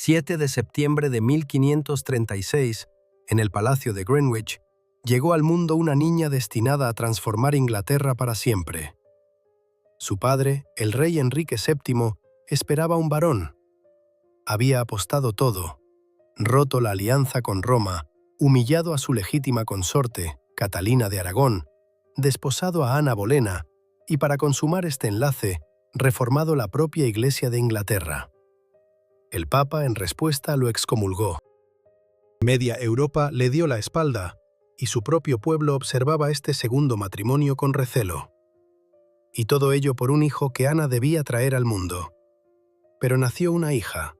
7 de septiembre de 1536, en el Palacio de Greenwich, llegó al mundo una niña destinada a transformar Inglaterra para siempre. Su padre, el rey Enrique VII, esperaba un varón. Había apostado todo, roto la alianza con Roma, humillado a su legítima consorte, Catalina de Aragón, desposado a Ana Bolena y, para consumar este enlace, reformado la propia Iglesia de Inglaterra. El Papa, en respuesta, lo excomulgó. Media Europa le dio la espalda, y su propio pueblo observaba este segundo matrimonio con recelo. Y todo ello por un hijo que Ana debía traer al mundo. Pero nació una hija.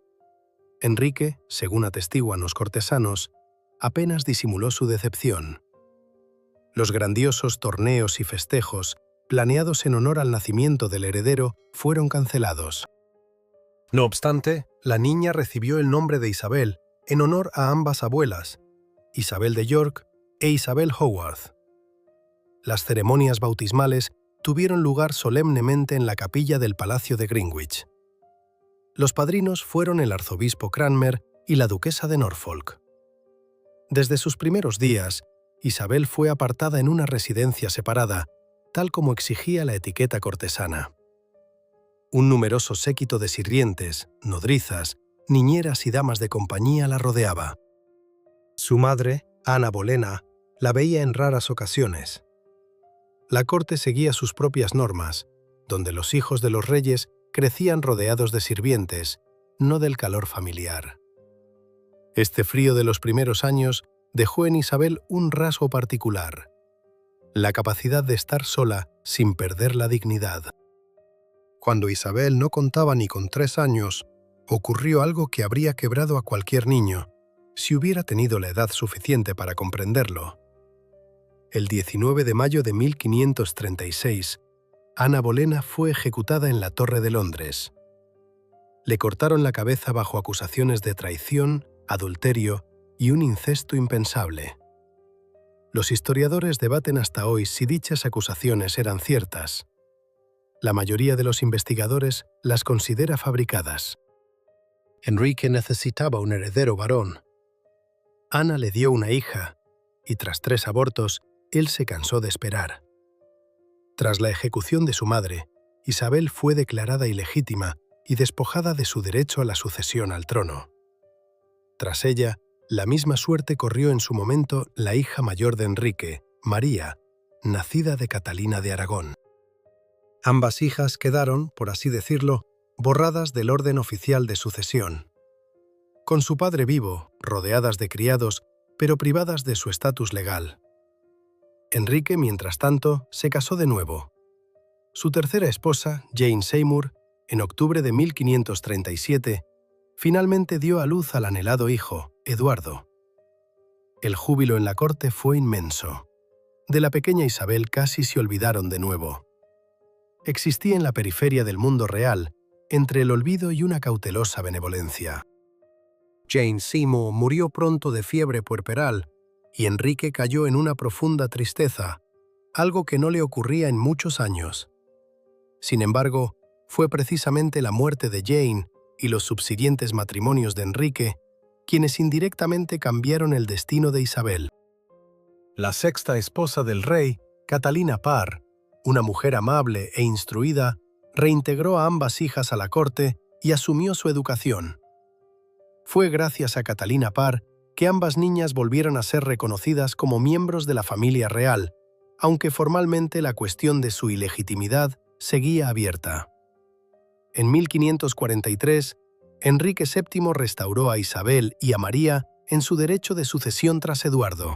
Enrique, según atestiguan los cortesanos, apenas disimuló su decepción. Los grandiosos torneos y festejos, planeados en honor al nacimiento del heredero, fueron cancelados. No obstante, la niña recibió el nombre de Isabel en honor a ambas abuelas, Isabel de York e Isabel Howarth. Las ceremonias bautismales tuvieron lugar solemnemente en la capilla del Palacio de Greenwich. Los padrinos fueron el arzobispo Cranmer y la duquesa de Norfolk. Desde sus primeros días, Isabel fue apartada en una residencia separada, tal como exigía la etiqueta cortesana. Un numeroso séquito de sirvientes, nodrizas, niñeras y damas de compañía la rodeaba. Su madre, Ana Bolena, la veía en raras ocasiones. La corte seguía sus propias normas, donde los hijos de los reyes crecían rodeados de sirvientes, no del calor familiar. Este frío de los primeros años dejó en Isabel un rasgo particular: la capacidad de estar sola sin perder la dignidad. Cuando Isabel no contaba ni con 3 años, ocurrió algo que habría quebrado a cualquier niño, si hubiera tenido la edad suficiente para comprenderlo. El 19 de mayo de 1536, Ana Bolena fue ejecutada en la Torre de Londres. Le cortaron la cabeza bajo acusaciones de traición, adulterio y un incesto impensable. Los historiadores debaten hasta hoy si dichas acusaciones eran ciertas. La mayoría de los investigadores las considera fabricadas. Enrique necesitaba un heredero varón. Ana le dio una hija, y tras 3 abortos, él se cansó de esperar. Tras la ejecución de su madre, Isabel fue declarada ilegítima y despojada de su derecho a la sucesión al trono. Tras ella, la misma suerte corrió en su momento la hija mayor de Enrique, María, nacida de Catalina de Aragón. Ambas hijas quedaron, por así decirlo, borradas del orden oficial de sucesión. Con su padre vivo, rodeadas de criados, pero privadas de su estatus legal. Enrique, mientras tanto, se casó de nuevo. Su tercera esposa, Jane Seymour, en octubre de 1537, finalmente dio a luz al anhelado hijo, Eduardo. El júbilo en la corte fue inmenso. De la pequeña Isabel casi se olvidaron de nuevo. Existía en la periferia del mundo real, entre el olvido y una cautelosa benevolencia. Jane Seymour murió pronto de fiebre puerperal y Enrique cayó en una profunda tristeza, algo que no le ocurría en muchos años. Sin embargo, fue precisamente la muerte de Jane y los subsiguientes matrimonios de Enrique quienes indirectamente cambiaron el destino de Isabel. La sexta esposa del rey, Catalina Parr, una mujer amable e instruida, reintegró a ambas hijas a la corte y asumió su educación. Fue gracias a Catalina Parr que ambas niñas volvieron a ser reconocidas como miembros de la familia real, aunque formalmente la cuestión de su ilegitimidad seguía abierta. En 1543, Enrique VII restauró a Isabel y a María en su derecho de sucesión tras Eduardo.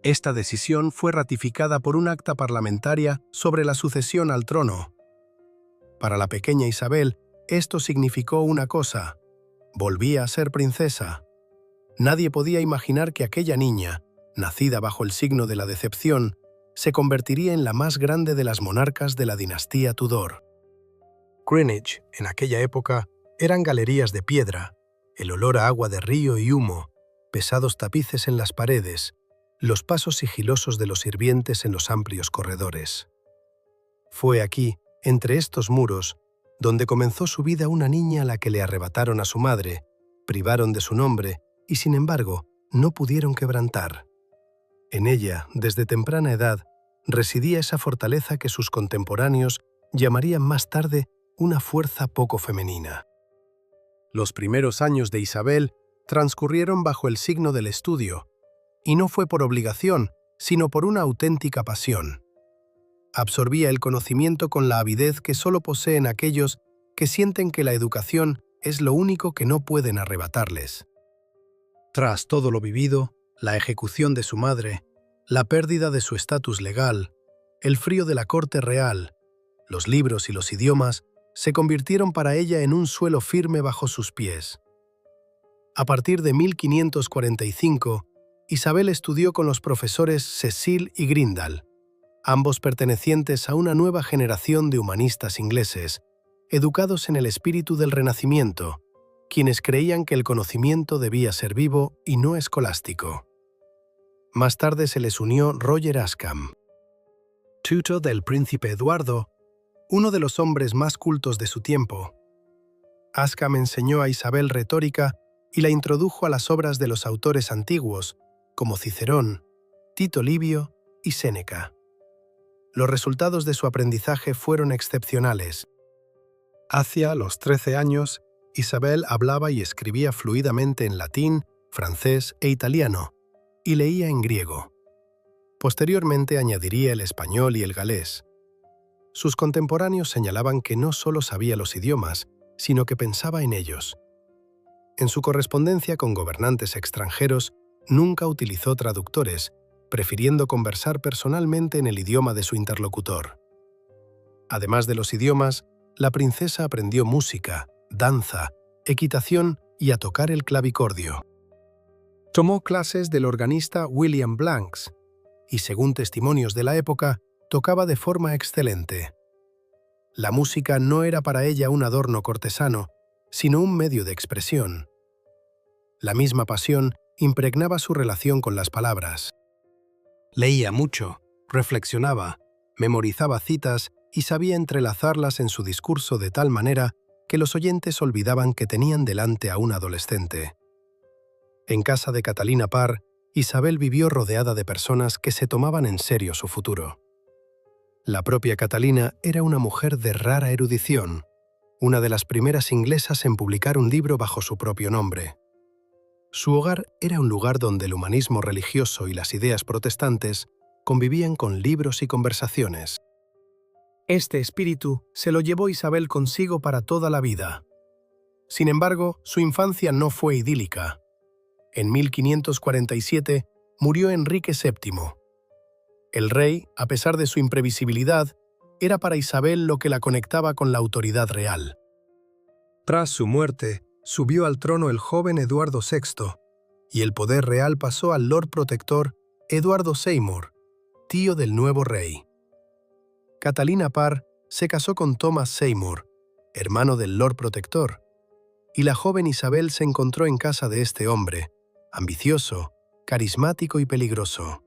Esta decisión fue ratificada por un acta parlamentaria sobre la sucesión al trono. Para la pequeña Isabel, esto significó una cosa: volvía a ser princesa. Nadie podía imaginar que aquella niña, nacida bajo el signo de la decepción, se convertiría en la más grande de las monarcas de la dinastía Tudor. Greenwich, en aquella época, eran galerías de piedra, el olor a agua de río y humo, pesados tapices en las paredes, los pasos sigilosos de los sirvientes en los amplios corredores. Fue aquí, entre estos muros, donde comenzó su vida una niña a la que le arrebataron a su madre, privaron de su nombre y, sin embargo, no pudieron quebrantar. En ella, desde temprana edad, residía esa fortaleza que sus contemporáneos llamarían más tarde una fuerza poco femenina. Los primeros años de Isabel transcurrieron bajo el signo del estudio, y no fue por obligación, sino por una auténtica pasión. Absorbía el conocimiento con la avidez que solo poseen aquellos que sienten que la educación es lo único que no pueden arrebatarles. Tras todo lo vivido, la ejecución de su madre, la pérdida de su estatus legal, el frío de la corte real, los libros y los idiomas se convirtieron para ella en un suelo firme bajo sus pies. A partir de 1545, Isabel estudió con los profesores Cecil y Grindal, ambos pertenecientes a una nueva generación de humanistas ingleses, educados en el espíritu del Renacimiento, quienes creían que el conocimiento debía ser vivo y no escolástico. Más tarde se les unió Roger Ascham, tutor del príncipe Eduardo, uno de los hombres más cultos de su tiempo. Ascham enseñó a Isabel retórica y la introdujo a las obras de los autores antiguos, como Cicerón, Tito Livio y Séneca. Los resultados de su aprendizaje fueron excepcionales. Hacia los 13 años, Isabel hablaba y escribía fluidamente en latín, francés e italiano, y leía en griego. Posteriormente añadiría el español y el galés. Sus contemporáneos señalaban que no solo sabía los idiomas, sino que pensaba en ellos. En su correspondencia con gobernantes extranjeros, nunca utilizó traductores, prefiriendo conversar personalmente en el idioma de su interlocutor. Además de los idiomas, la princesa aprendió música, danza, equitación y a tocar el clavicordio. Tomó clases del organista William Blanks y, según testimonios de la época, tocaba de forma excelente. La música no era para ella un adorno cortesano, sino un medio de expresión. La misma pasión impregnaba su relación con las palabras. Leía mucho, reflexionaba, memorizaba citas y sabía entrelazarlas en su discurso de tal manera que los oyentes olvidaban que tenían delante a un adolescente. En casa de Catalina Parr, Isabel vivió rodeada de personas que se tomaban en serio su futuro. La propia Catalina era una mujer de rara erudición, una de las primeras inglesas en publicar un libro bajo su propio nombre. Su hogar era un lugar donde el humanismo religioso y las ideas protestantes convivían con libros y conversaciones. Este espíritu se lo llevó Isabel consigo para toda la vida. Sin embargo, su infancia no fue idílica. En 1547 murió Enrique VII. El rey, a pesar de su imprevisibilidad, era para Isabel lo que la conectaba con la autoridad real. Tras su muerte, subió al trono el joven Eduardo VI, y el poder real pasó al Lord Protector Eduardo Seymour, tío del nuevo rey. Catalina Parr se casó con Thomas Seymour, hermano del Lord Protector, y la joven Isabel se encontró en casa de este hombre, ambicioso, carismático y peligroso.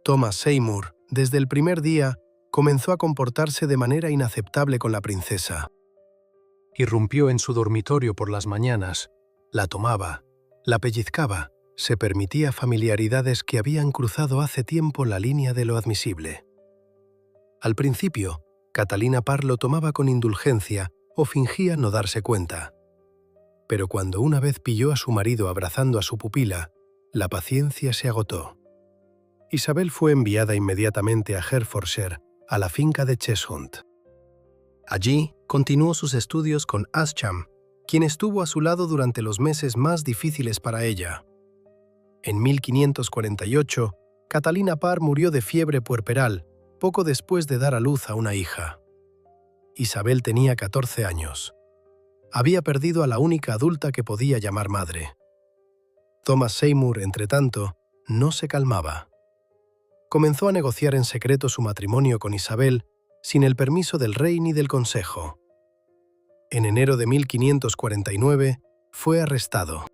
Thomas Seymour, desde el primer día, comenzó a comportarse de manera inaceptable con la princesa. Irrumpió en su dormitorio por las mañanas, la tomaba, la pellizcaba, se permitía familiaridades que habían cruzado hace tiempo la línea de lo admisible. Al principio, Catalina Parr lo tomaba con indulgencia o fingía no darse cuenta. Pero cuando una vez pilló a su marido abrazando a su pupila, la paciencia se agotó. Isabel fue enviada inmediatamente a Hertfordshire, a la finca de Cheshunt. Allí continuó sus estudios con Ascham, quien estuvo a su lado durante los meses más difíciles para ella. En 1548, Catalina Parr murió de fiebre puerperal, poco después de dar a luz a una hija. Isabel tenía 14 años. Había perdido a la única adulta que podía llamar madre. Thomas Seymour, entretanto, no se calmaba. Comenzó a negociar en secreto su matrimonio con Isabel, sin el permiso del rey ni del consejo. En enero de 1549 fue arrestado.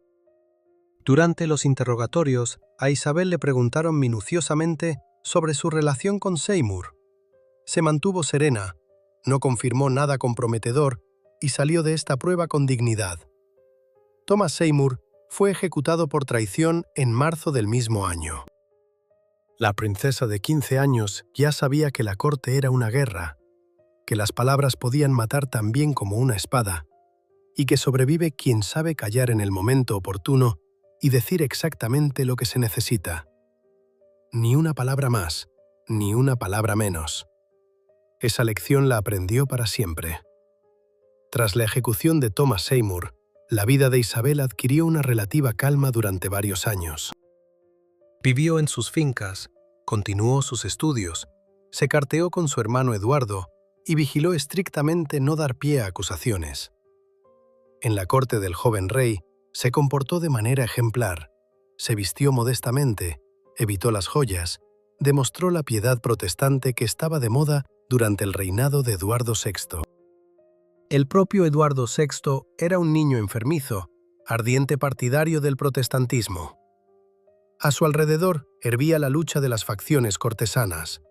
Durante los interrogatorios, a Isabel le preguntaron minuciosamente sobre su relación con Seymour. Se mantuvo serena, no confirmó nada comprometedor y salió de esta prueba con dignidad. Thomas Seymour fue ejecutado por traición en marzo del mismo año. La princesa de 15 años ya sabía que la corte era una guerra, que las palabras podían matar tan bien como una espada, y que sobrevive quien sabe callar en el momento oportuno y decir exactamente lo que se necesita. Ni una palabra más, ni una palabra menos. Esa lección la aprendió para siempre. Tras la ejecución de Thomas Seymour, la vida de Isabel adquirió una relativa calma durante varios años. Vivió en sus fincas, continuó sus estudios, se carteó con su hermano Eduardo y vigiló estrictamente no dar pie a acusaciones. En la corte del joven rey, se comportó de manera ejemplar, se vistió modestamente, evitó las joyas, demostró la piedad protestante que estaba de moda durante el reinado de Eduardo VI. El propio Eduardo VI era un niño enfermizo, ardiente partidario del protestantismo. A su alrededor hervía la lucha de las facciones cortesanas.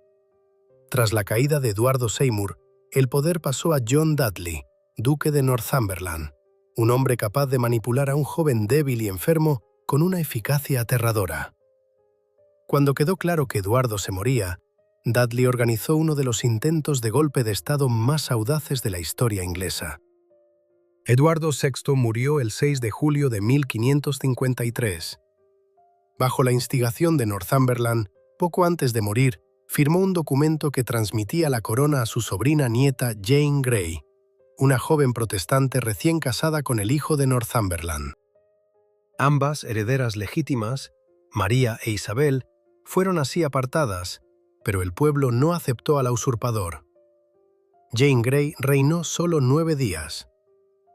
Tras la caída de Eduardo Seymour, el poder pasó a John Dudley, duque de Northumberland, un hombre capaz de manipular a un joven débil y enfermo con una eficacia aterradora. Cuando quedó claro que Eduardo se moría, Dudley organizó uno de los intentos de golpe de Estado más audaces de la historia inglesa. Eduardo VI murió el 6 de julio de 1553. Bajo la instigación de Northumberland, poco antes de morir, firmó un documento que transmitía la corona a su sobrina nieta Jane Grey, una joven protestante recién casada con el hijo de Northumberland. Ambas herederas legítimas, María e Isabel, fueron así apartadas, pero el pueblo no aceptó al usurpador. Jane Grey reinó solo 9 días.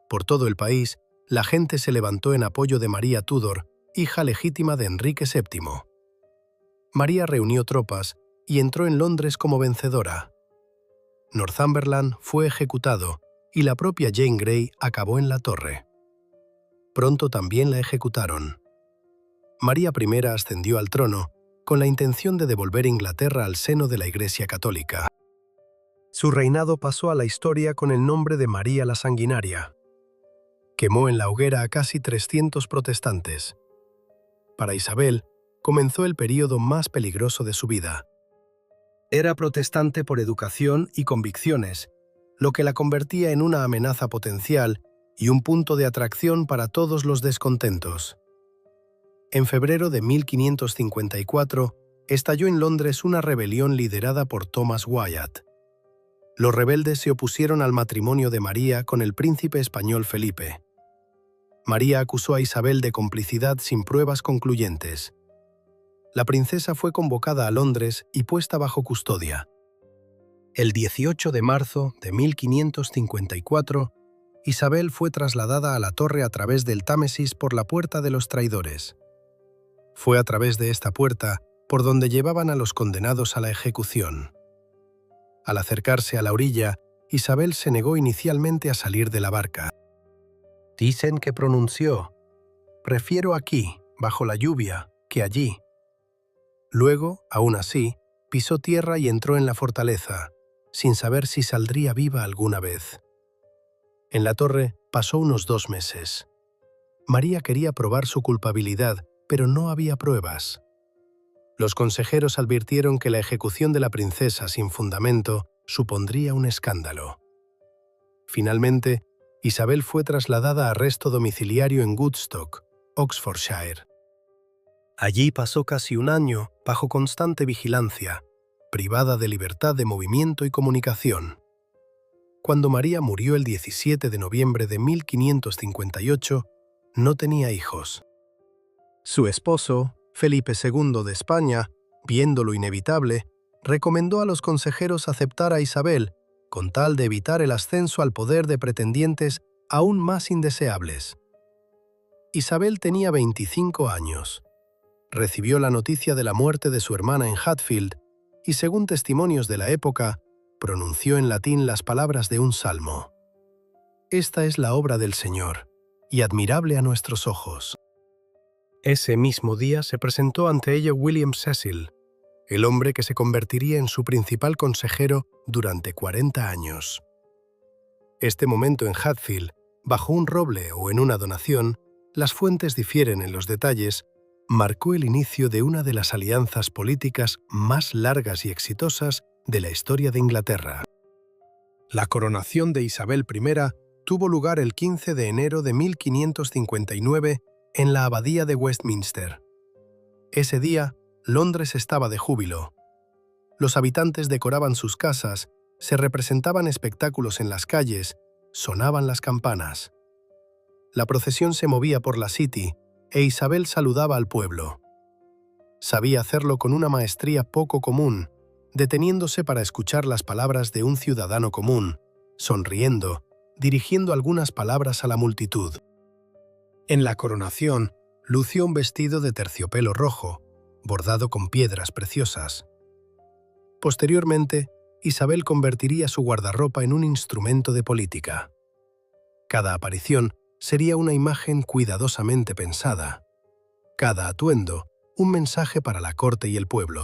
Por todo el país, la gente se levantó en apoyo de María Tudor, hija legítima de Enrique VII. María reunió tropas y entró en Londres como vencedora. Northumberland fue ejecutado y la propia Jane Grey acabó en la torre. Pronto también la ejecutaron. María I ascendió al trono con la intención de devolver Inglaterra al seno de la Iglesia Católica. Su reinado pasó a la historia con el nombre de María la Sanguinaria. Quemó en la hoguera a casi 300 protestantes. Para Isabel, comenzó el período más peligroso de su vida. Era protestante por educación y convicciones, lo que la convertía en una amenaza potencial y un punto de atracción para todos los descontentos. En febrero de 1554, estalló en Londres una rebelión liderada por Thomas Wyatt. Los rebeldes se opusieron al matrimonio de María con el príncipe español Felipe. María acusó a Isabel de complicidad sin pruebas concluyentes. La princesa fue convocada a Londres y puesta bajo custodia. El 18 de marzo de 1554, Isabel fue trasladada a la torre a través del Támesis por la Puerta de los Traidores. Fue a través de esta puerta por donde llevaban a los condenados a la ejecución. Al acercarse a la orilla, Isabel se negó inicialmente a salir de la barca. Dicen que pronunció: «Prefiero aquí, bajo la lluvia, que allí». Luego, aún así, pisó tierra y entró en la fortaleza, sin saber si saldría viva alguna vez. En la torre pasó unos 2 meses. María quería probar su culpabilidad, pero no había pruebas. Los consejeros advirtieron que la ejecución de la princesa sin fundamento supondría un escándalo. Finalmente, Isabel fue trasladada a arresto domiciliario en Woodstock, Oxfordshire. Allí pasó casi un año bajo constante vigilancia, privada de libertad de movimiento y comunicación. Cuando María murió el 17 de noviembre de 1558, no tenía hijos. Su esposo, Felipe II de España, viendo lo inevitable, recomendó a los consejeros aceptar a Isabel, con tal de evitar el ascenso al poder de pretendientes aún más indeseables. Isabel tenía 25 años. Recibió la noticia de la muerte de su hermana en Hatfield y, según testimonios de la época, pronunció en latín las palabras de un salmo: «Esta es la obra del Señor, y admirable a nuestros ojos». Ese mismo día se presentó ante ella William Cecil, el hombre que se convertiría en su principal consejero durante 40 años. Este momento en Hatfield, bajo un roble o en una donación, las fuentes difieren en los detalles, marcó el inicio de una de las alianzas políticas más largas y exitosas de la historia de Inglaterra. La coronación de Isabel I tuvo lugar el 15 de enero de 1559 en la Abadía de Westminster. Ese día, Londres estaba de júbilo. Los habitantes decoraban sus casas, se representaban espectáculos en las calles, sonaban las campanas. La procesión se movía por la City e Isabel saludaba al pueblo. Sabía hacerlo con una maestría poco común, deteniéndose para escuchar las palabras de un ciudadano común, sonriendo, dirigiendo algunas palabras a la multitud. En la coronación, lució un vestido de terciopelo rojo, bordado con piedras preciosas. Posteriormente, Isabel convertiría su guardarropa en un instrumento de política. Cada aparición sería una imagen cuidadosamente pensada. Cada atuendo, un mensaje para la corte y el pueblo.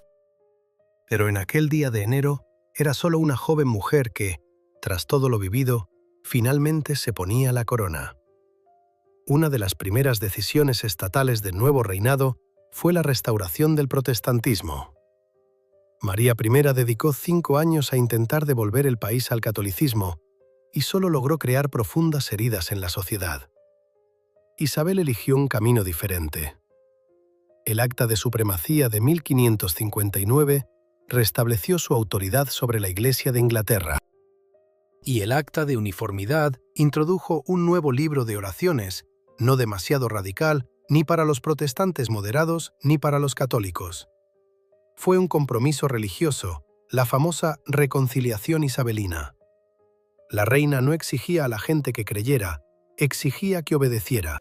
Pero en aquel día de enero, era solo una joven mujer que, tras todo lo vivido, finalmente se ponía la corona. Una de las primeras decisiones estatales del nuevo reinado fue la restauración del protestantismo. María I dedicó 5 años a intentar devolver el país al catolicismo y solo logró crear profundas heridas en la sociedad. Isabel eligió un camino diferente. El Acta de Supremacía de 1559 restableció su autoridad sobre la Iglesia de Inglaterra. Y el Acta de Uniformidad introdujo un nuevo libro de oraciones, no demasiado radical ni para los protestantes moderados ni para los católicos. Fue un compromiso religioso, la famosa reconciliación isabelina. La reina no exigía a la gente que creyera, exigía que obedeciera.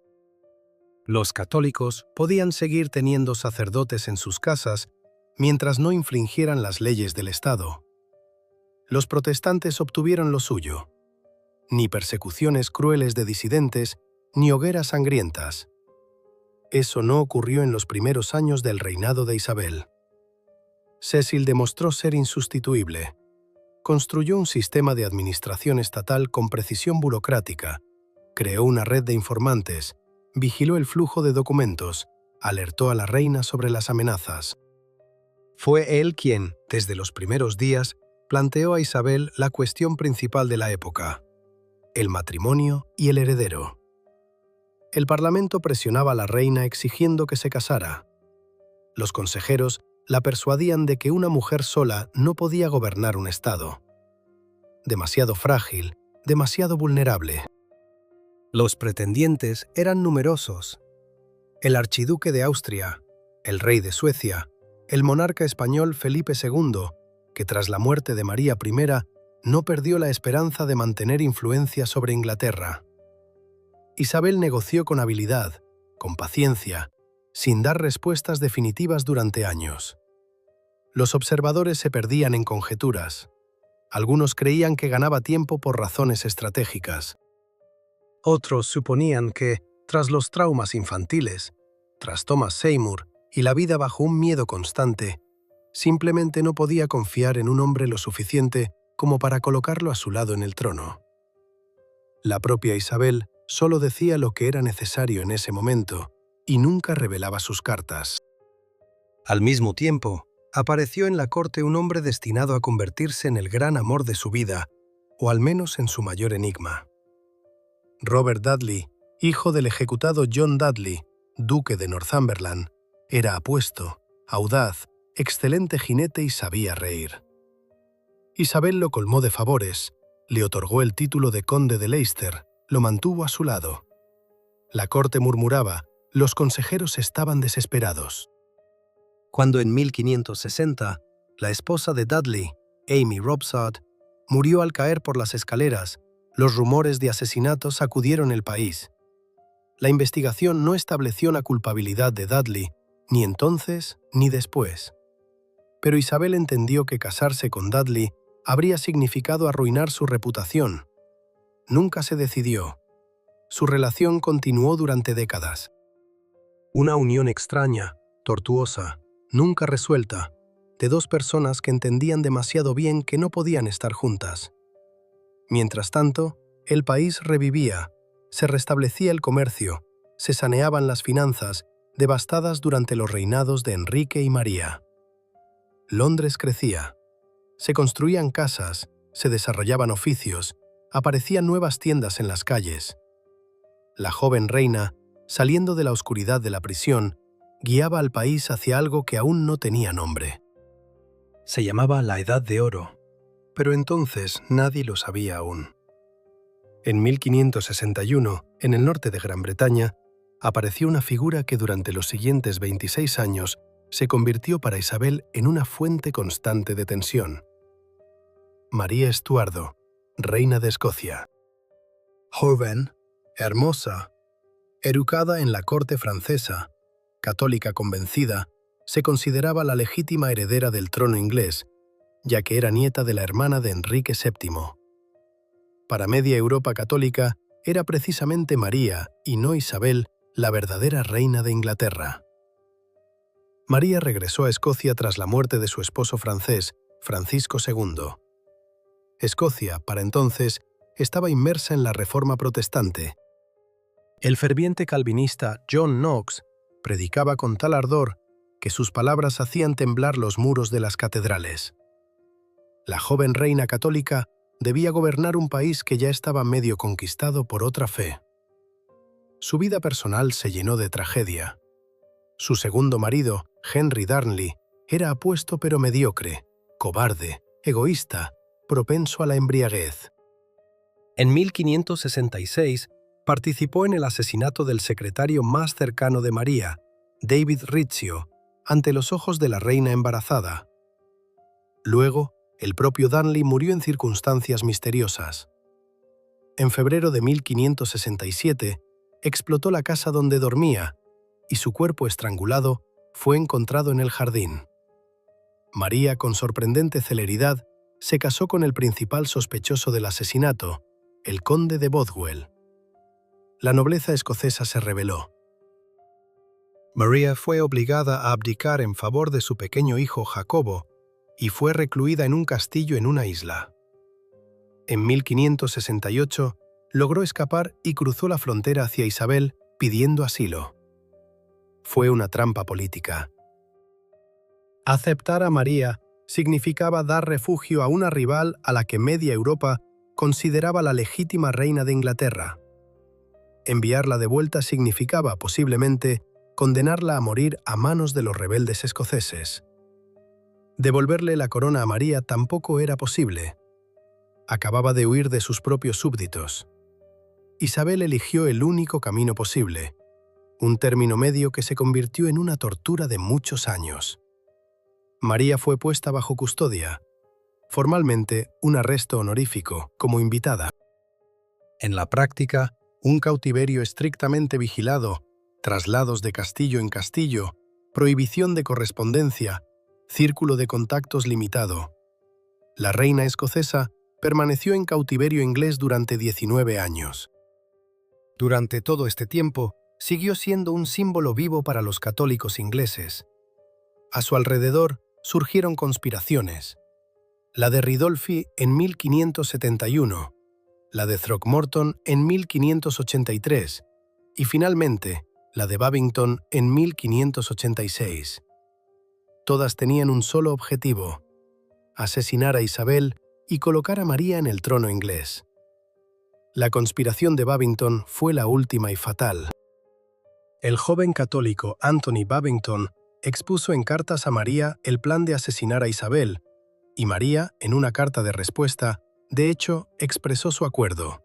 Los católicos podían seguir teniendo sacerdotes en sus casas mientras no infringieran las leyes del Estado. Los protestantes obtuvieron lo suyo. Ni persecuciones crueles de disidentes, ni hogueras sangrientas. Eso no ocurrió en los primeros años del reinado de Isabel. Cecil demostró ser insustituible. Construyó un sistema de administración estatal con precisión burocrática, creó una red de informantes, vigiló el flujo de documentos, alertó a la reina sobre las amenazas. Fue él quien, desde los primeros días, planteó a Isabel la cuestión principal de la época: el matrimonio y el heredero. El parlamento presionaba a la reina exigiendo que se casara. Los consejeros la persuadían de que una mujer sola no podía gobernar un estado. Demasiado frágil, demasiado vulnerable. Los pretendientes eran numerosos. El archiduque de Austria, el rey de Suecia, el monarca español Felipe II, que tras la muerte de María I no perdió la esperanza de mantener influencia sobre Inglaterra. Isabel negoció con habilidad, con paciencia, sin dar respuestas definitivas durante años. Los observadores se perdían en conjeturas. Algunos creían que ganaba tiempo por razones estratégicas. Otros suponían que, tras los traumas infantiles, tras Thomas Seymour y la vida bajo un miedo constante, simplemente no podía confiar en un hombre lo suficiente como para colocarlo a su lado en el trono. La propia Isabel solo decía lo que era necesario en ese momento y nunca revelaba sus cartas. Al mismo tiempo, apareció en la corte un hombre destinado a convertirse en el gran amor de su vida, o al menos en su mayor enigma. Robert Dudley, hijo del ejecutado John Dudley, duque de Northumberland, era apuesto, audaz, excelente jinete y sabía reír. Isabel lo colmó de favores, le otorgó el título de conde de Leicester, lo mantuvo a su lado. La corte murmuraba, los consejeros estaban desesperados. Cuando en 1560, la esposa de Dudley, Amy Robsart, murió al caer por las escaleras, los rumores de asesinato sacudieron el país. La investigación no estableció la culpabilidad de Dudley, ni entonces ni después. Pero Isabel entendió que casarse con Dudley habría significado arruinar su reputación. Nunca se decidió. Su relación continuó durante décadas. Una unión extraña, tortuosa, nunca resuelta, de dos personas que entendían demasiado bien que no podían estar juntas. Mientras tanto, el país revivía, se restablecía el comercio, se saneaban las finanzas devastadas durante los reinados de Enrique y María. Londres crecía. Se construían casas, se desarrollaban oficios, aparecían nuevas tiendas en las calles. La joven reina, saliendo de la oscuridad de la prisión, guiaba al país hacia algo que aún no tenía nombre. Se llamaba la Edad de Oro, pero entonces nadie lo sabía aún. En 1561, en el norte de Gran Bretaña, apareció una figura que durante los siguientes 26 años se convirtió para Isabel en una fuente constante de tensión. María Estuardo, reina de Escocia. Joven, hermosa, educada en la corte francesa, católica convencida, se consideraba la legítima heredera del trono inglés, ya que era nieta de la hermana de Enrique VII. Para media Europa católica, era precisamente María, y no Isabel, la verdadera reina de Inglaterra. María regresó a Escocia tras la muerte de su esposo francés, Francisco II. Escocia, para entonces, estaba inmersa en la Reforma protestante. El ferviente calvinista John Knox predicaba con tal ardor que sus palabras hacían temblar los muros de las catedrales. La joven reina católica debía gobernar un país que ya estaba medio conquistado por otra fe. Su vida personal se llenó de tragedia. Su segundo marido, Henry Darnley, era apuesto pero mediocre, cobarde, egoísta, propenso a la embriaguez. En 1566 participó en el asesinato del secretario más cercano de María, David Rizzio, ante los ojos de la reina embarazada. Luego, el propio Darnley murió en circunstancias misteriosas. En febrero de 1567, explotó la casa donde dormía y su cuerpo estrangulado fue encontrado en el jardín. María, con sorprendente celeridad, se casó con el principal sospechoso del asesinato, el conde de Bothwell. La nobleza escocesa se rebeló. María fue obligada a abdicar en favor de su pequeño hijo Jacobo y fue recluida en un castillo en una isla. En 1568 logró escapar y cruzó la frontera hacia Isabel pidiendo asilo. Fue una trampa política. Aceptar a María significaba dar refugio a una rival a la que media Europa consideraba la legítima reina de Inglaterra. Enviarla de vuelta significaba, posiblemente, condenarla a morir a manos de los rebeldes escoceses. Devolverle la corona a María tampoco era posible. Acababa de huir de sus propios súbditos. Isabel eligió el único camino posible, un término medio que se convirtió en una tortura de muchos años. María fue puesta bajo custodia, formalmente un arresto honorífico, como invitada. En la práctica, un cautiverio estrictamente vigilado, traslados de castillo en castillo, prohibición de correspondencia, círculo de contactos limitado. La reina escocesa permaneció en cautiverio inglés durante 19 años. Durante todo este tiempo, siguió siendo un símbolo vivo para los católicos ingleses. A su alrededor surgieron conspiraciones. La de Ridolfi en 1571, la de Throckmorton en 1583 y finalmente la de Babington en 1586. Todas tenían un solo objetivo: asesinar a Isabel y colocar a María en el trono inglés. La conspiración de Babington fue la última y fatal. El joven católico Anthony Babington expuso en cartas a María el plan de asesinar a Isabel, y María, en una carta de respuesta, de hecho, expresó su acuerdo.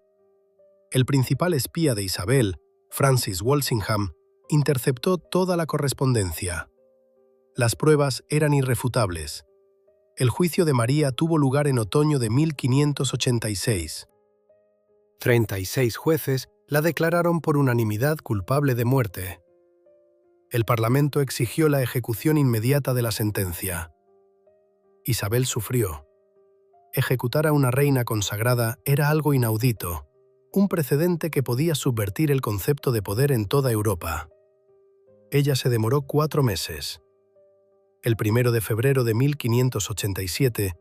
El principal espía de Isabel, Francis Walsingham, interceptó toda la correspondencia. Las pruebas eran irrefutables. El juicio de María tuvo lugar en otoño de 1586. 36 jueces la declararon por unanimidad culpable de muerte. El Parlamento exigió la ejecución inmediata de la sentencia. Isabel sufrió. Ejecutar a una reina consagrada era algo inaudito, un precedente que podía subvertir el concepto de poder en toda Europa. Ella se demoró 4 meses. El 1 de febrero de 1587,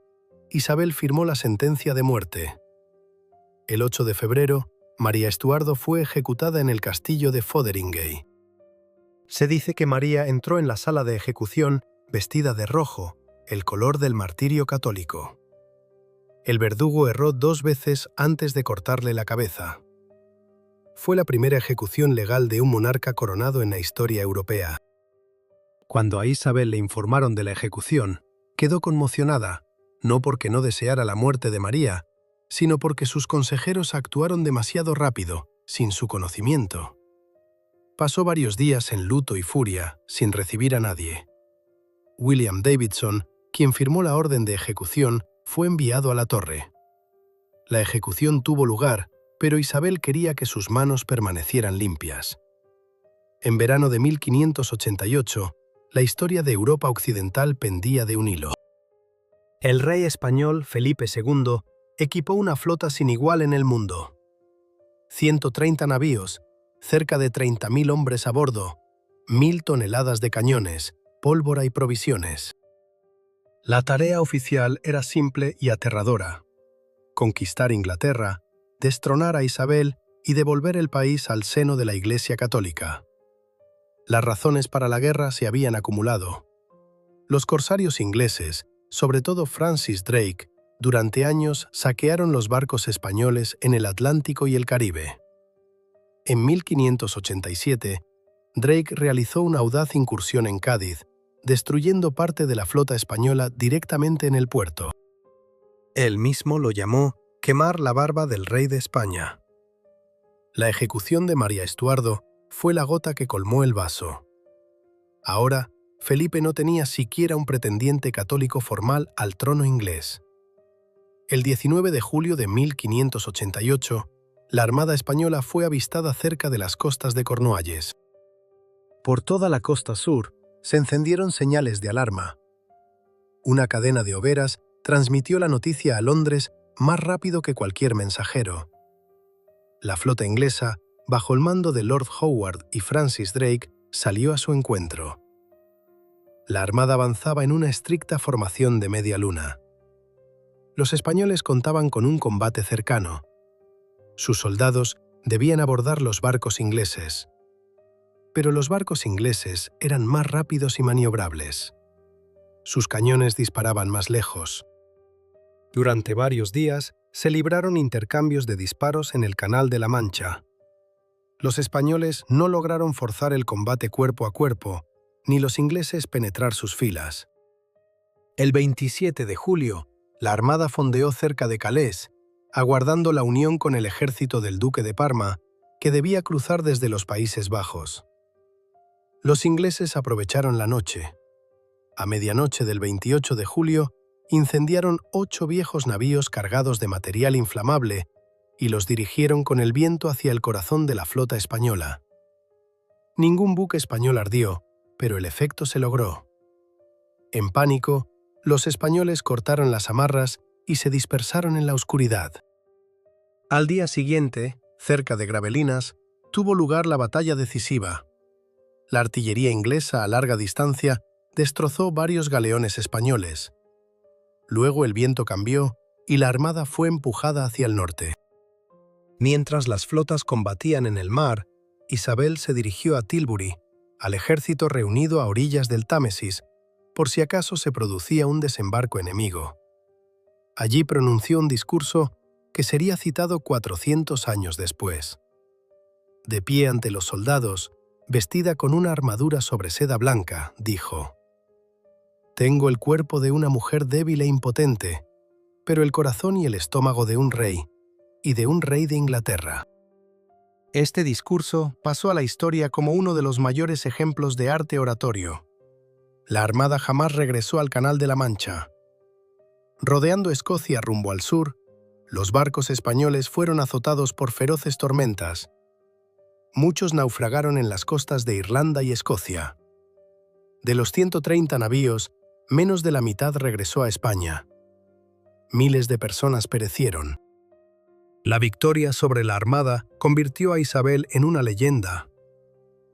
Isabel firmó la sentencia de muerte. El 8 de febrero, María Estuardo fue ejecutada en el castillo de Fotheringay. Se dice que María entró en la sala de ejecución vestida de rojo, el color del martirio católico. El verdugo erró 2 veces antes de cortarle la cabeza. Fue la primera ejecución legal de un monarca coronado en la historia europea. Cuando a Isabel le informaron de la ejecución, quedó conmocionada, no porque no deseara la muerte de María, sino porque sus consejeros actuaron demasiado rápido, sin su conocimiento. Pasó varios días en luto y furia, sin recibir a nadie. William Davidson, quien firmó la orden de ejecución, fue enviado a la torre. La ejecución tuvo lugar, pero Isabel quería que sus manos permanecieran limpias. En verano de 1588, la historia de Europa occidental pendía de un hilo. El rey español Felipe II equipó una flota sin igual en el mundo. 130 navíos, cerca de 30.000 hombres a bordo, 1.000 toneladas de cañones, pólvora y provisiones. La tarea oficial era simple y aterradora: conquistar Inglaterra, destronar a Isabel y devolver el país al seno de la Iglesia Católica. Las razones para la guerra se habían acumulado. Los corsarios ingleses, sobre todo Francis Drake, durante años saquearon los barcos españoles en el Atlántico y el Caribe. En 1587, Drake realizó una audaz incursión en Cádiz, destruyendo parte de la flota española directamente en el puerto. Él mismo lo llamó quemar la barba del rey de España. La ejecución de María Estuardo fue la gota que colmó el vaso. Ahora, Felipe no tenía siquiera un pretendiente católico formal al trono inglés. El 19 de julio de 1588, la Armada española fue avistada cerca de las costas de Cornualles. Por toda la costa sur se encendieron señales de alarma. Una cadena de overas transmitió la noticia a Londres más rápido que cualquier mensajero. La flota inglesa, bajo el mando de Lord Howard y Francis Drake, salió a su encuentro. La armada avanzaba en una estricta formación de media luna. Los españoles contaban con un combate cercano. Sus soldados debían abordar los barcos ingleses. Pero los barcos ingleses eran más rápidos y maniobrables. Sus cañones disparaban más lejos. Durante varios días se libraron intercambios de disparos en el Canal de la Mancha. Los españoles no lograron forzar el combate cuerpo a cuerpo, ni los ingleses penetrar sus filas. El 27 de julio, la armada fondeó cerca de Calais, aguardando la unión con el ejército del duque de Parma, que debía cruzar desde los Países Bajos. Los ingleses aprovecharon la noche. A medianoche del 28 de julio, incendiaron 8 viejos navíos cargados de material inflamable y los dirigieron con el viento hacia el corazón de la flota española. Ningún buque español ardió, pero el efecto se logró. En pánico, los españoles cortaron las amarras y se dispersaron en la oscuridad. Al día siguiente, cerca de Gravelinas, tuvo lugar la batalla decisiva. La artillería inglesa a larga distancia destrozó varios galeones españoles. Luego el viento cambió y la armada fue empujada hacia el norte. Mientras las flotas combatían en el mar, Isabel se dirigió a Tilbury, al ejército reunido a orillas del Támesis, por si acaso se producía un desembarco enemigo. Allí pronunció un discurso que sería citado 400 años después. De pie ante los soldados, vestida con una armadura sobre seda blanca, dijo: «Tengo el cuerpo de una mujer débil e impotente, pero el corazón y el estómago de un rey, y de un rey de Inglaterra». Este discurso pasó a la historia como uno de los mayores ejemplos de arte oratorio. La armada jamás regresó al Canal de la Mancha. Rodeando Escocia rumbo al sur, los barcos españoles fueron azotados por feroces tormentas. Muchos naufragaron en las costas de Irlanda y Escocia. De los 130 navíos, menos de la mitad regresó a España. Miles de personas perecieron. La victoria sobre la Armada convirtió a Isabel en una leyenda.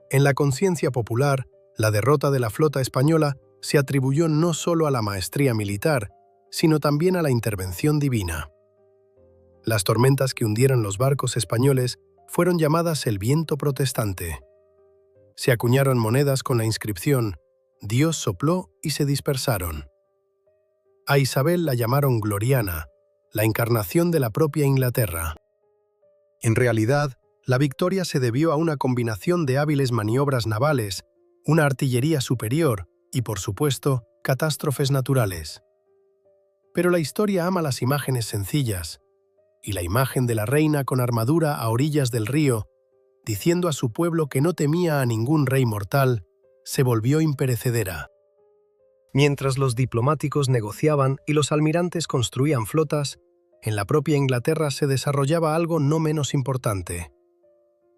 En la conciencia popular, la derrota de la flota española se atribuyó no solo a la maestría militar, sino también a la intervención divina. Las tormentas que hundieron los barcos españoles fueron llamadas el viento protestante. Se acuñaron monedas con la inscripción «Dios sopló y se dispersaron». A Isabel la llamaron Gloriana, la encarnación de la propia Inglaterra. En realidad, la victoria se debió a una combinación de hábiles maniobras navales, una artillería superior y, por supuesto, catástrofes naturales. Pero la historia ama las imágenes sencillas, y la imagen de la reina con armadura a orillas del río, diciendo a su pueblo que no temía a ningún rey mortal, se volvió imperecedera. Mientras los diplomáticos negociaban y los almirantes construían flotas, en la propia Inglaterra se desarrollaba algo no menos importante: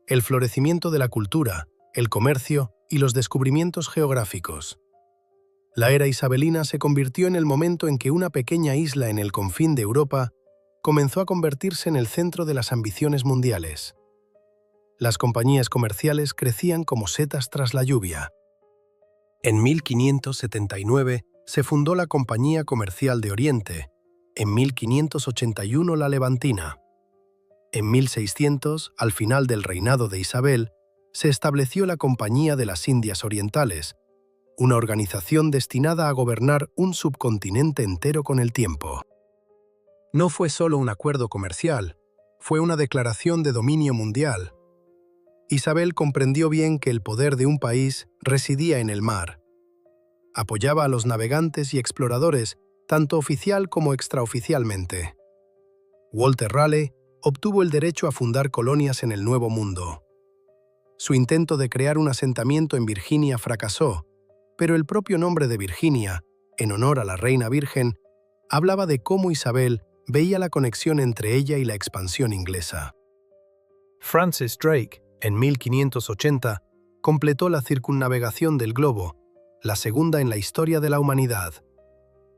el florecimiento de la cultura, el comercio y los descubrimientos geográficos. La era isabelina se convirtió en el momento en que una pequeña isla en el confín de Europa comenzó a convertirse en el centro de las ambiciones mundiales. Las compañías comerciales crecían como setas tras la lluvia. En 1579 se fundó la Compañía Comercial de Oriente, en 1581 la Levantina. En 1600, al final del reinado de Isabel, se estableció la Compañía de las Indias Orientales, una organización destinada a gobernar un subcontinente entero con el tiempo. No fue solo un acuerdo comercial, fue una declaración de dominio mundial. Isabel comprendió bien que el poder de un país residía en el mar. Apoyaba a los navegantes y exploradores, tanto oficial como extraoficialmente. Walter Raleigh obtuvo el derecho a fundar colonias en el Nuevo Mundo. Su intento de crear un asentamiento en Virginia fracasó, pero el propio nombre de Virginia, en honor a la Reina Virgen, hablaba de cómo Isabel veía la conexión entre ella y la expansión inglesa. Francis Drake, en 1580, completó la circunnavegación del globo, la segunda en la historia de la humanidad.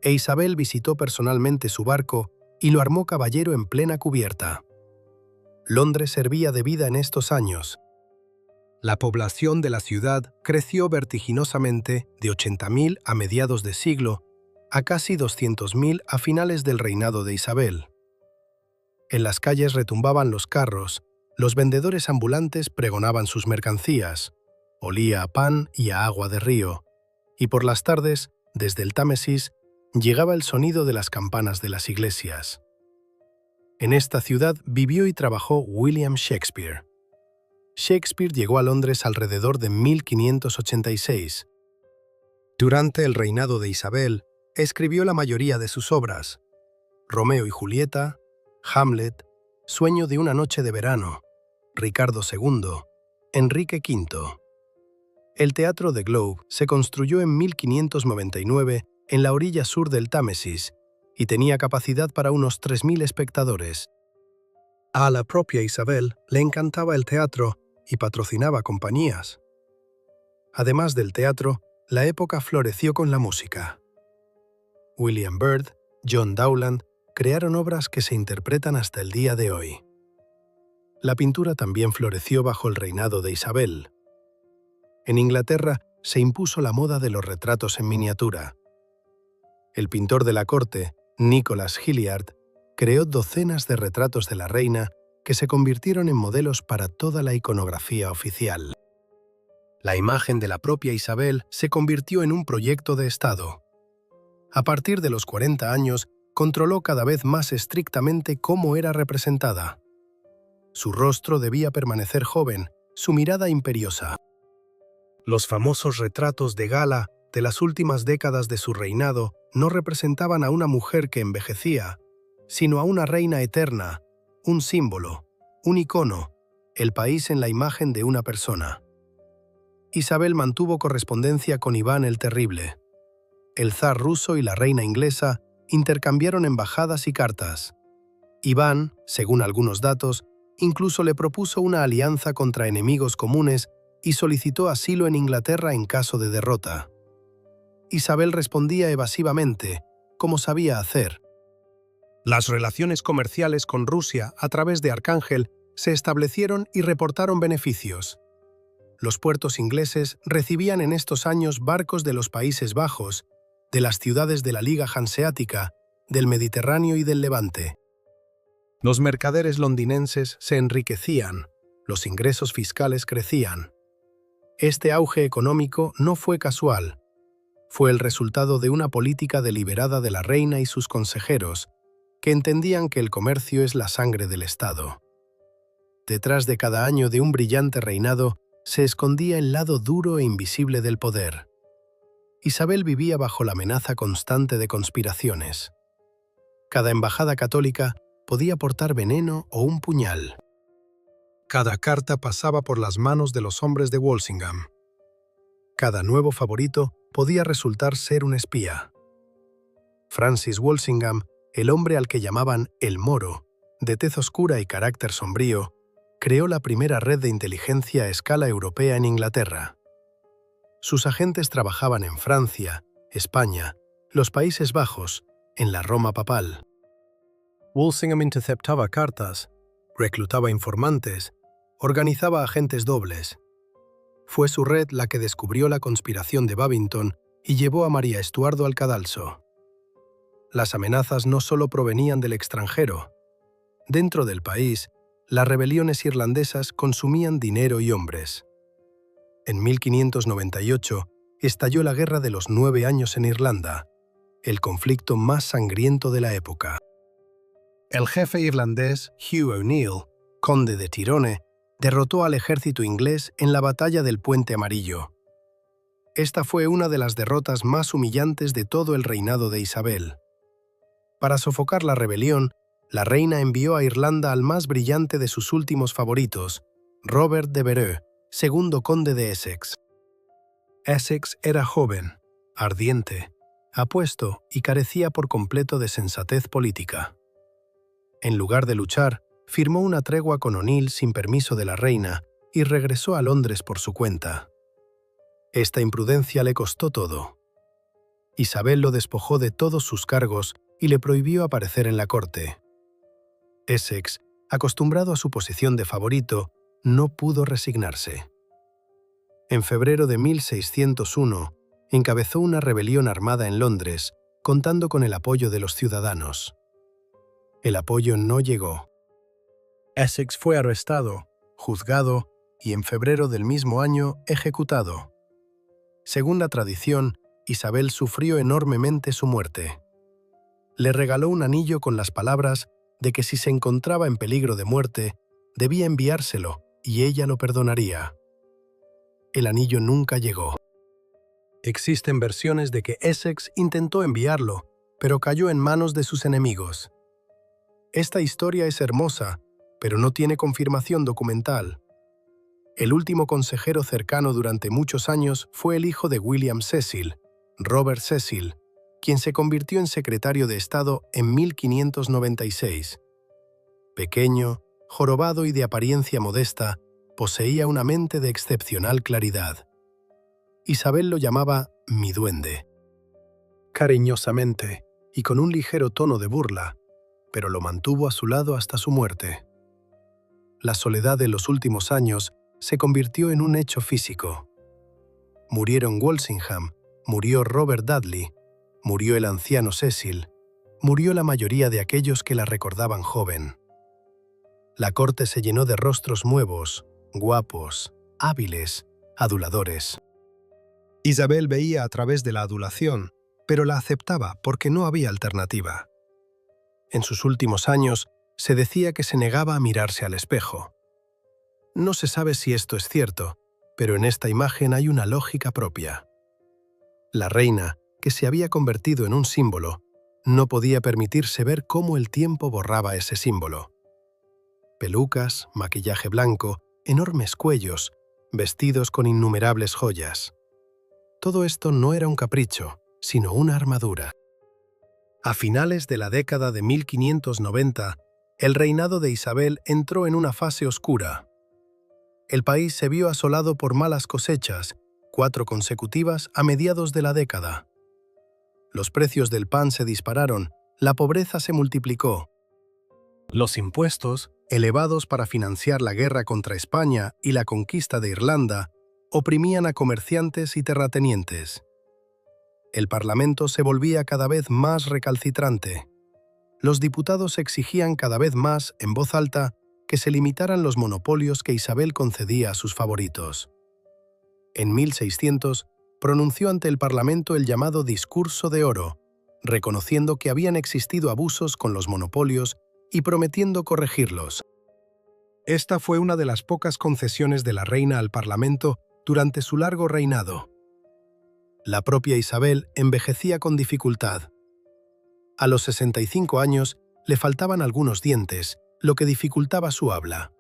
E Isabel visitó personalmente su barco y lo armó caballero en plena cubierta. Londres servía de vida en estos años. La población de la ciudad creció vertiginosamente de 80.000 a mediados de siglo a casi 200.000 a finales del reinado de Isabel. En las calles retumbaban los carros, los vendedores ambulantes pregonaban sus mercancías, olía a pan y a agua de río, y por las tardes, desde el Támesis, llegaba el sonido de las campanas de las iglesias. En esta ciudad vivió y trabajó William Shakespeare. Shakespeare llegó a Londres alrededor de 1586. Durante el reinado de Isabel, escribió la mayoría de sus obras: Romeo y Julieta, Hamlet, Sueño de una noche de verano, Ricardo II, Enrique V. El Teatro de Globe se construyó en 1599 en la orilla sur del Támesis y tenía capacidad para unos 3.000 espectadores. A la propia Isabel le encantaba el teatro y patrocinaba compañías. Además del teatro, la época floreció con la música. William Byrd, John Dowland crearon obras que se interpretan hasta el día de hoy. La pintura también floreció bajo el reinado de Isabel. En Inglaterra se impuso la moda de los retratos en miniatura. El pintor de la corte, Nicholas Hilliard, creó docenas de retratos de la reina que se convirtieron en modelos para toda la iconografía oficial. La imagen de la propia Isabel se convirtió en un proyecto de Estado. A partir de los 40 años, controló cada vez más estrictamente cómo era representada. Su rostro debía permanecer joven, su mirada imperiosa. Los famosos retratos de gala de las últimas décadas de su reinado no representaban a una mujer que envejecía, sino a una reina eterna, un símbolo, un icono, el país en la imagen de una persona. Isabel mantuvo correspondencia con Iván el Terrible. El zar ruso y la reina inglesa intercambiaron embajadas y cartas. Iván, según algunos datos, incluso le propuso una alianza contra enemigos comunes y solicitó asilo en Inglaterra en caso de derrota. Isabel respondía evasivamente, como sabía hacer. Las relaciones comerciales con Rusia a través de Arcángel se establecieron y reportaron beneficios. Los puertos ingleses recibían en estos años barcos de los Países Bajos, de las ciudades de la Liga Hanseática, del Mediterráneo y del Levante. Los mercaderes londinenses se enriquecían, los ingresos fiscales crecían. Este auge económico no fue casual. Fue el resultado de una política deliberada de la reina y sus consejeros, que entendían que el comercio es la sangre del Estado. Detrás de cada año de un brillante reinado se escondía el lado duro e invisible del poder. Isabel vivía bajo la amenaza constante de conspiraciones. Cada embajada católica podía portar veneno o un puñal. Cada carta pasaba por las manos de los hombres de Walsingham. Cada nuevo favorito podía resultar ser un espía. Francis Walsingham, el hombre al que llamaban el Moro, de tez oscura y carácter sombrío, creó la primera red de inteligencia a escala europea en Inglaterra. Sus agentes trabajaban en Francia, España, los Países Bajos, en la Roma papal. Walsingham interceptaba cartas, reclutaba informantes, organizaba agentes dobles. Fue su red la que descubrió la conspiración de Babington y llevó a María Estuardo al cadalso. Las amenazas no solo provenían del extranjero. Dentro del país, las rebeliones irlandesas consumían dinero y hombres. En 1598 estalló la Guerra de los 9 años en Irlanda, el conflicto más sangriento de la época. El jefe irlandés Hugh O'Neill, conde de Tyrone, derrotó al ejército inglés en la Batalla del Puente Amarillo. Esta fue una de las derrotas más humillantes de todo el reinado de Isabel. Para sofocar la rebelión, la reina envió a Irlanda al más brillante de sus últimos favoritos, Robert de Vereux, segundo conde de Essex. Essex era joven, ardiente, apuesto y carecía por completo de sensatez política. En lugar de luchar, firmó una tregua con O'Neill sin permiso de la reina y regresó a Londres por su cuenta. Esta imprudencia le costó todo. Isabel lo despojó de todos sus cargos y le prohibió aparecer en la corte. Essex, acostumbrado a su posición de favorito, no pudo resignarse. En febrero de 1601, encabezó una rebelión armada en Londres, contando con el apoyo de los ciudadanos. El apoyo no llegó. Essex fue arrestado, juzgado y en febrero del mismo año ejecutado. Según la tradición, Isabel sufrió enormemente su muerte. Le regaló un anillo con las palabras de que si se encontraba en peligro de muerte, debía enviárselo y ella lo perdonaría. El anillo nunca llegó. Existen versiones de que Essex intentó enviarlo, pero cayó en manos de sus enemigos. Esta historia es hermosa, pero no tiene confirmación documental. El último consejero cercano durante muchos años fue el hijo de William Cecil, Robert Cecil, quien se convirtió en secretario de Estado en 1596. Pequeño, jorobado y de apariencia modesta, poseía una mente de excepcional claridad. Isabel lo llamaba «mi duende». Cariñosamente y con un ligero tono de burla, pero lo mantuvo a su lado hasta su muerte. La soledad de los últimos años se convirtió en un hecho físico. Murieron Walsingham, murió Robert Dudley, murió el anciano Cecil, murió la mayoría de aquellos que la recordaban joven. La corte se llenó de rostros nuevos, guapos, hábiles, aduladores. Isabel veía a través de la adulación, pero la aceptaba porque no había alternativa. En sus últimos años, se decía que se negaba a mirarse al espejo. No se sabe si esto es cierto, pero en esta imagen hay una lógica propia. La reina, que se había convertido en un símbolo, no podía permitirse ver cómo el tiempo borraba ese símbolo. Pelucas, maquillaje blanco, enormes cuellos, vestidos con innumerables joyas. Todo esto no era un capricho, sino una armadura. A finales de la década de 1590, el reinado de Isabel entró en una fase oscura. El país se vio asolado por malas cosechas, 4 consecutivas a mediados de la década. Los precios del pan se dispararon, la pobreza se multiplicó. Los impuestos, elevados para financiar la guerra contra España y la conquista de Irlanda, oprimían a comerciantes y terratenientes. El Parlamento se volvía cada vez más recalcitrante. los diputados exigían cada vez más, en voz alta, que se limitaran los monopolios que Isabel concedía a sus favoritos. En 1600, pronunció ante el Parlamento el llamado Discurso de Oro, reconociendo que habían existido abusos con los monopolios y prometiendo corregirlos. Esta fue una de las pocas concesiones de la reina al Parlamento durante su largo reinado. La propia Isabel envejecía con dificultad. A los 65 años le faltaban algunos dientes, lo que dificultaba su habla.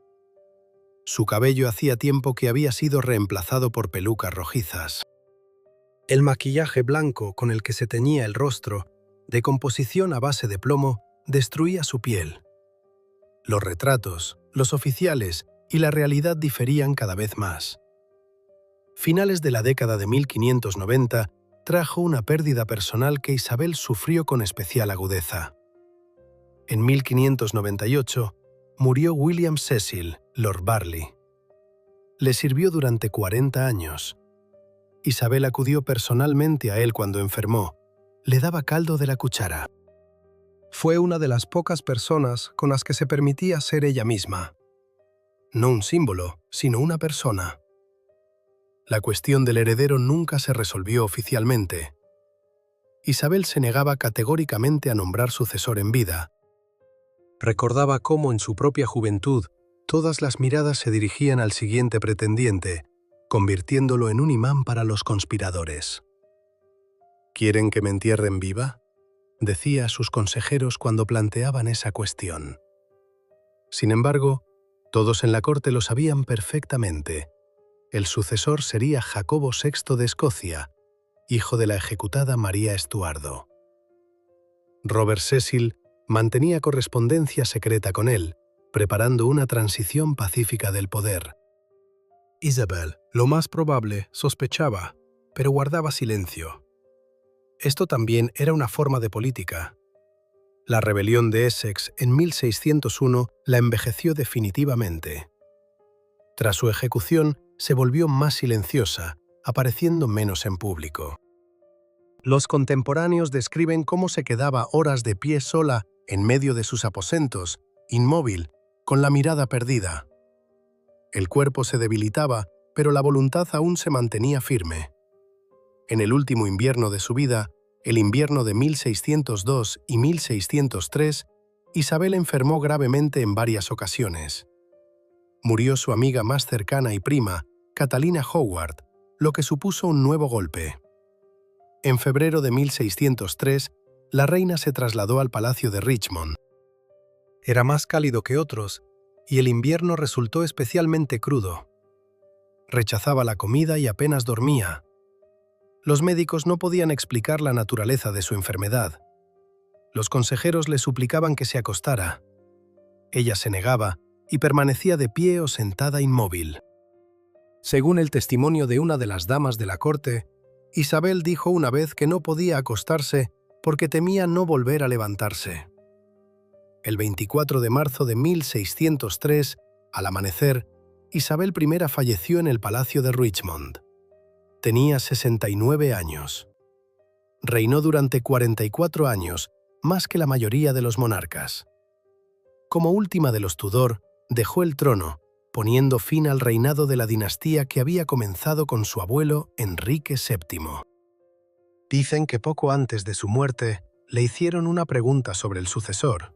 Su cabello hacía tiempo que había sido reemplazado por pelucas rojizas. El maquillaje blanco con el que se teñía el rostro, de composición a base de plomo, destruía su piel. Los retratos, los oficiales y la realidad diferían cada vez más. Finales de la década de 1590 trajo una pérdida personal que Isabel sufrió con especial agudeza. En 1598 murió William Cecil, Lord Burleigh. Le sirvió durante 40 años. Isabel acudió personalmente a él cuando enfermó. Le daba caldo de la cuchara. Fue una de las pocas personas con las que se permitía ser ella misma. No un símbolo, sino una persona. La cuestión del heredero nunca se resolvió oficialmente. Isabel se negaba categóricamente a nombrar sucesor en vida. Recordaba cómo en su propia juventud todas las miradas se dirigían al siguiente pretendiente, convirtiéndolo en un imán para los conspiradores. ¿Quieren que me entierren viva?, decía a sus consejeros cuando planteaban esa cuestión. Sin embargo, todos en la corte lo sabían perfectamente. El sucesor sería Jacobo VI de Escocia, hijo de la ejecutada María Estuardo. Robert Cecil mantenía correspondencia secreta con él, preparando una transición pacífica del poder. Isabel, lo más probable, sospechaba, pero guardaba silencio. Esto también era una forma de política. La rebelión de Essex en 1601 la envejeció definitivamente. Tras su ejecución, se volvió más silenciosa, apareciendo menos en público. Los contemporáneos describen cómo se quedaba horas de pie sola en medio de sus aposentos, inmóvil, con la mirada perdida. El cuerpo se debilitaba, pero la voluntad aún se mantenía firme. En el último invierno de su vida, el invierno de 1602 y 1603, Isabel enfermó gravemente en varias ocasiones. Murió su amiga más cercana y prima, Catalina Howard, lo que supuso un nuevo golpe. En febrero de 1603, la reina se trasladó al Palacio de Richmond. Era más cálido que otros, y el invierno resultó especialmente crudo. Rechazaba la comida y apenas dormía. Los médicos no podían explicar la naturaleza de su enfermedad. Los consejeros le suplicaban que se acostara. Ella se negaba y permanecía de pie o sentada inmóvil. Según el testimonio de una de las damas de la corte, Isabel dijo una vez que no podía acostarse porque temía no volver a levantarse. El 24 de marzo de 1603, al amanecer, Isabel I falleció en el Palacio de Richmond. Tenía 69 años. Reinó durante 44 años, más que la mayoría de los monarcas. Como última de los Tudor, dejó el trono, poniendo fin al reinado de la dinastía que había comenzado con su abuelo Enrique VII. Dicen que poco antes de su muerte le hicieron una pregunta sobre el sucesor.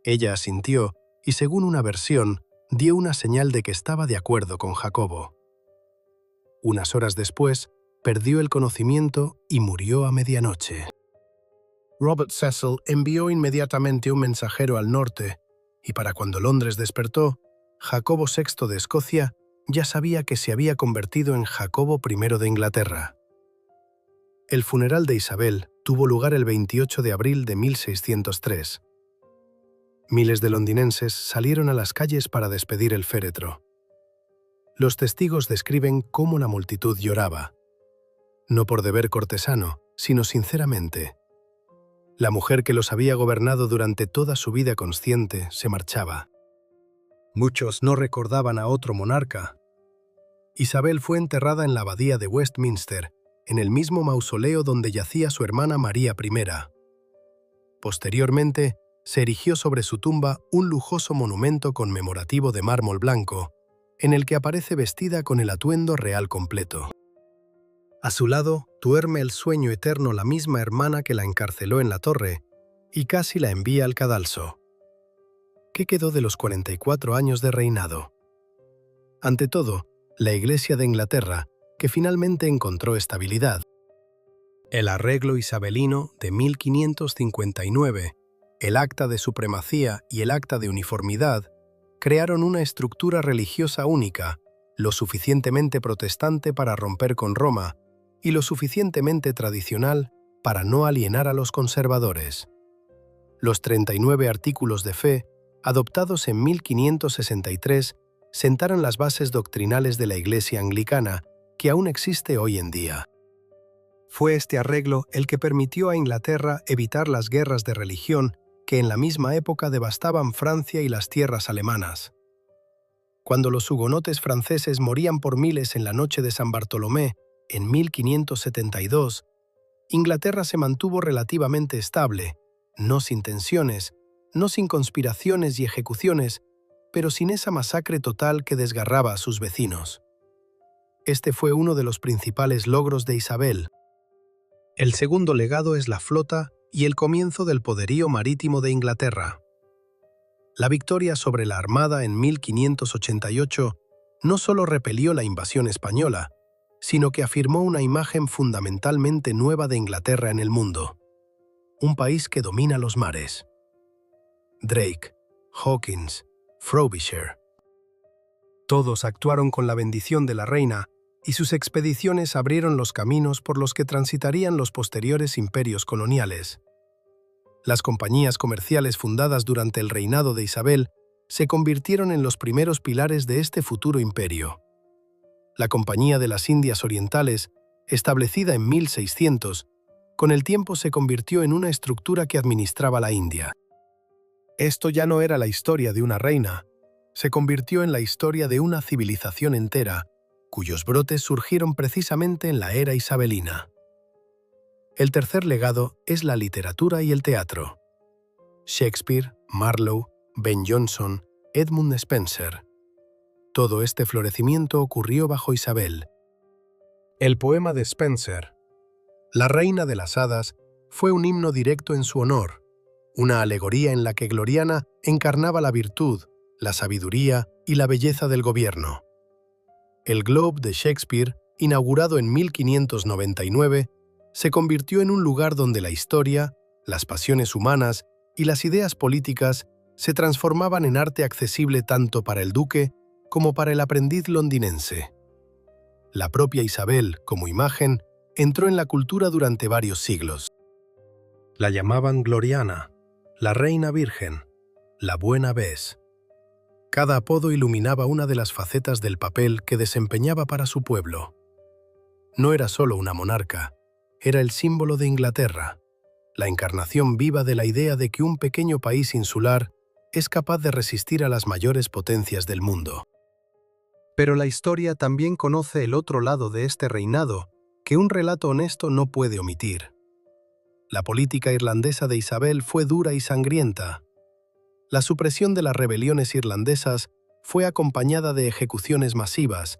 Ella asintió y, según una versión, dio una señal de que estaba de acuerdo con Jacobo. Unas horas después, perdió el conocimiento y murió a medianoche. Robert Cecil envió inmediatamente un mensajero al norte, y para cuando Londres despertó, Jacobo VI de Escocia ya sabía que se había convertido en Jacobo I de Inglaterra. El funeral de Isabel tuvo lugar el 28 de abril de 1603. Miles de londinenses salieron a las calles para despedir el féretro. Los testigos describen cómo la multitud lloraba, no por deber cortesano, sino sinceramente. La mujer que los había gobernado durante toda su vida consciente se marchaba. Muchos no recordaban a otro monarca. Isabel fue enterrada en la abadía de Westminster, en el mismo mausoleo donde yacía su hermana María I. Posteriormente, se erigió sobre su tumba un lujoso monumento conmemorativo de mármol blanco, en el que aparece vestida con el atuendo real completo. A su lado duerme el sueño eterno la misma hermana que la encarceló en la torre y casi la envía al cadalso. ¿Qué quedó de los 44 años de reinado? Ante todo, la Iglesia de Inglaterra, que finalmente encontró estabilidad. El arreglo isabelino de 1559, el Acta de Supremacía y el Acta de Uniformidad crearon una estructura religiosa única, lo suficientemente protestante para romper con Roma y lo suficientemente tradicional para no alienar a los conservadores. Los 39 artículos de fe, adoptados en 1563, sentaron las bases doctrinales de la Iglesia anglicana, que aún existe hoy en día. Fue este arreglo el que permitió a Inglaterra evitar las guerras de religión que en la misma época devastaban Francia y las tierras alemanas. Cuando los hugonotes franceses morían por miles en la noche de San Bartolomé, en 1572, Inglaterra se mantuvo relativamente estable, no sin tensiones, no sin conspiraciones y ejecuciones, pero sin esa masacre total que desgarraba a sus vecinos. Este fue uno de los principales logros de Isabel. El segundo legado es la flota y el comienzo del poderío marítimo de Inglaterra. La victoria sobre la Armada en 1588 no solo repelió la invasión española, sino que afirmó una imagen fundamentalmente nueva de Inglaterra en el mundo. Un país que domina los mares. Drake, Hawkins, Frobisher. Todos actuaron con la bendición de la reina y sus expediciones abrieron los caminos por los que transitarían los posteriores imperios coloniales. Las compañías comerciales fundadas durante el reinado de Isabel se convirtieron en los primeros pilares de este futuro imperio. La Compañía de las Indias Orientales, establecida en 1600, con el tiempo se convirtió en una estructura que administraba la India. Esto ya no era la historia de una reina, se convirtió en la historia de una civilización entera, cuyos brotes surgieron precisamente en la era isabelina. El tercer legado es la literatura y el teatro. Shakespeare, Marlowe, Ben Jonson, Edmund Spenser. Todo este florecimiento ocurrió bajo Isabel. El poema de Spenser, La Reina de las Hadas, fue un himno directo en su honor, una alegoría en la que Gloriana encarnaba la virtud, la sabiduría y la belleza del gobierno. El Globe de Shakespeare, inaugurado en 1599, se convirtió en un lugar donde la historia, las pasiones humanas y las ideas políticas se transformaban en arte accesible tanto para el duque como para el aprendiz londinense. La propia Isabel, como imagen, entró en la cultura durante varios siglos. La llamaban Gloriana, la Reina Virgen, la Buena Bess. Cada apodo iluminaba una de las facetas del papel que desempeñaba para su pueblo. No era solo una monarca, era el símbolo de Inglaterra, la encarnación viva de la idea de que un pequeño país insular es capaz de resistir a las mayores potencias del mundo. Pero la historia también conoce el otro lado de este reinado, que un relato honesto no puede omitir. La política irlandesa de Isabel fue dura y sangrienta. La supresión de las rebeliones irlandesas fue acompañada de ejecuciones masivas,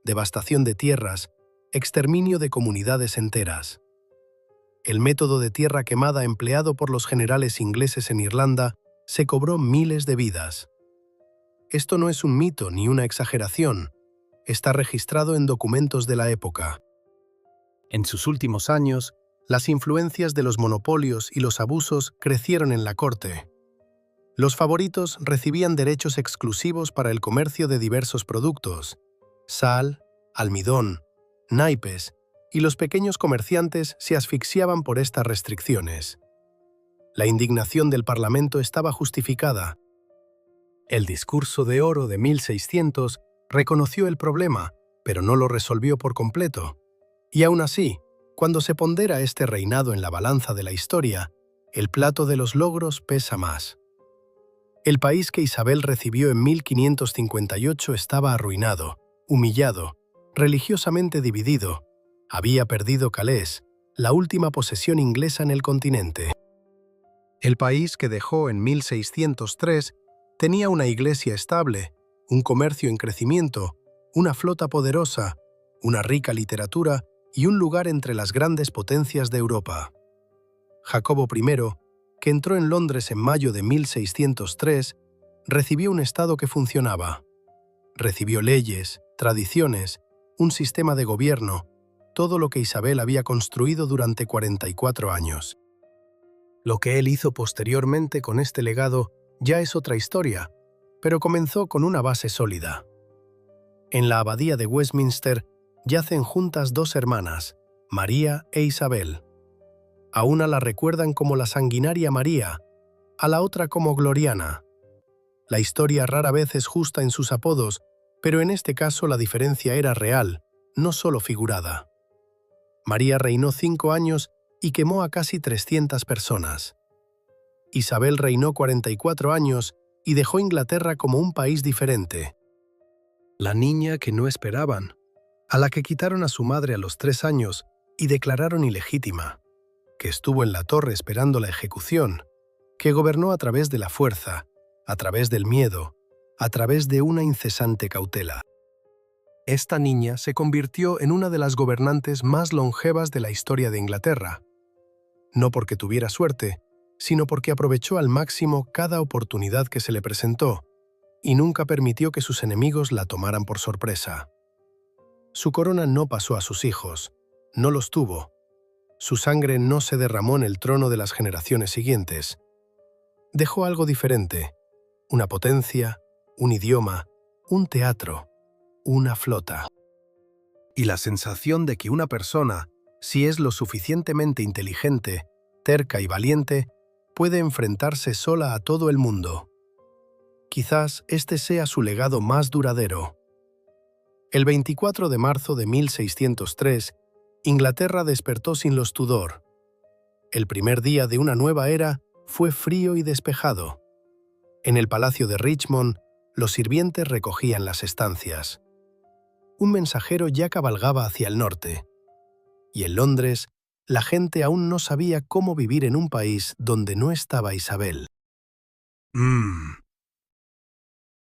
devastación de tierras, exterminio de comunidades enteras. El método de tierra quemada empleado por los generales ingleses en Irlanda se cobró miles de vidas. Esto no es un mito ni una exageración, está registrado en documentos de la época. En sus últimos años, las influencias de los monopolios y los abusos crecieron en la corte. Los favoritos recibían derechos exclusivos para el comercio de diversos productos: sal, almidón, naipes, y los pequeños comerciantes se asfixiaban por estas restricciones. La indignación del Parlamento estaba justificada. El discurso de oro de 1600 reconoció el problema, pero no lo resolvió por completo. Y aún así, cuando se pondera este reinado en la balanza de la historia, el plato de los logros pesa más. El país que Isabel recibió en 1558 estaba arruinado, humillado, religiosamente dividido. Había perdido Calais, la última posesión inglesa en el continente. El país que dejó en 1603 tenía una iglesia estable, un comercio en crecimiento, una flota poderosa, una rica literatura y un lugar entre las grandes potencias de Europa. Jacobo I, que entró en Londres en mayo de 1603, recibió un Estado que funcionaba. Recibió leyes, tradiciones, un sistema de gobierno, todo lo que Isabel había construido durante 44 años. Lo que él hizo posteriormente con este legado ya es otra historia, pero comenzó con una base sólida. En la abadía de Westminster yacen juntas dos hermanas, María e Isabel. A una la recuerdan como la sanguinaria María, a la otra como Gloriana. La historia rara vez es justa en sus apodos, pero en este caso la diferencia era real, no solo figurada. María reinó 5 años y quemó a casi 300 personas. Isabel reinó 44 años y dejó Inglaterra como un país diferente. La niña que no esperaban, a la que quitaron a su madre a los 3 años y declararon ilegítima, que estuvo en la torre esperando la ejecución, que gobernó a través de la fuerza, a través del miedo, a través de una incesante cautela. Esta niña se convirtió en una de las gobernantes más longevas de la historia de Inglaterra, no porque tuviera suerte, sino porque aprovechó al máximo cada oportunidad que se le presentó y nunca permitió que sus enemigos la tomaran por sorpresa. Su corona no pasó a sus hijos, no los tuvo. Su sangre no se derramó en el trono de las generaciones siguientes. Dejó algo diferente, una potencia, un idioma, un teatro, una flota. Y la sensación de que una persona, si es lo suficientemente inteligente, terca y valiente, puede enfrentarse sola a todo el mundo. Quizás este sea su legado más duradero. El 24 de marzo de 1603, Inglaterra despertó sin los Tudor. El primer día de una nueva era fue frío y despejado. En el palacio de Richmond, los sirvientes recogían las estancias. Un mensajero ya cabalgaba hacia el norte. Y en Londres, la gente aún no sabía cómo vivir en un país donde no estaba Isabel.